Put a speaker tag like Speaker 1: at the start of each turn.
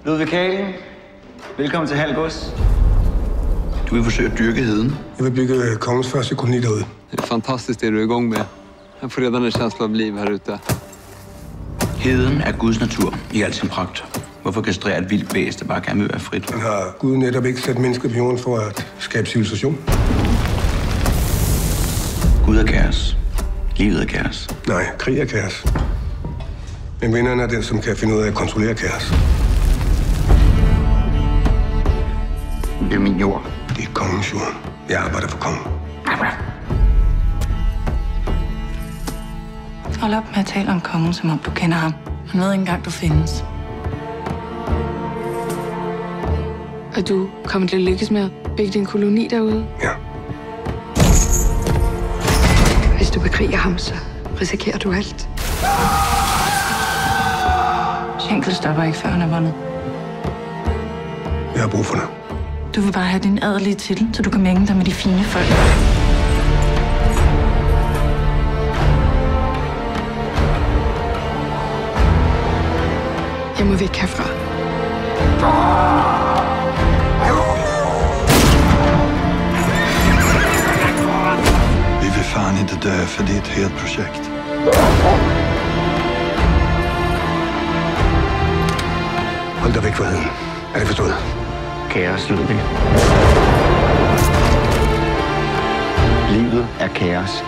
Speaker 1: Ludvig Kalen, velkommen til Halgås.
Speaker 2: Du vil forsøge at dyrke heden.
Speaker 3: Jeg vil bygge kongens første koloni derude.
Speaker 4: Det er fantastisk, det du er i gang med. Jeg får redan en känsla av liv her ute.
Speaker 2: Heden er Guds natur i al sin pragt. Hvorfor kastrere et vildt væsen, der bare gerne vil være frit?
Speaker 3: Man har Gud netop ikke sat mennesker på jorden for at skabe civilisation.
Speaker 2: Gud er kaos. Livet er kaos.
Speaker 3: Nej, krig er kaos. Men vinderen er den, som kan finde ud af at kontrollere kaos.
Speaker 2: Det er min jord.
Speaker 3: Det er kongens jord. Jeg arbejder for kongen.
Speaker 5: Hold op med at tale om kongen, som om du kender ham. Han ved ikke engang, du findes.
Speaker 6: Og du kommer til at lykkes med at bygge din koloni derude?
Speaker 3: Ja.
Speaker 6: Hvis du bekriger ham, så risikerer du alt.
Speaker 5: Schenkel stopper ikke, før han er vundet.
Speaker 3: Jeg har brug for det.
Speaker 5: Du vil bare have din adelige titel, så du kan mænge dig med de fine folk.
Speaker 6: Jeg må væk herfra.
Speaker 7: Vi vil fan inte dö för det är ett helt projekt.
Speaker 3: Hold dig væk fra heden. Er det forstået?
Speaker 1: Kaos, Ludvig. Livet er kaos.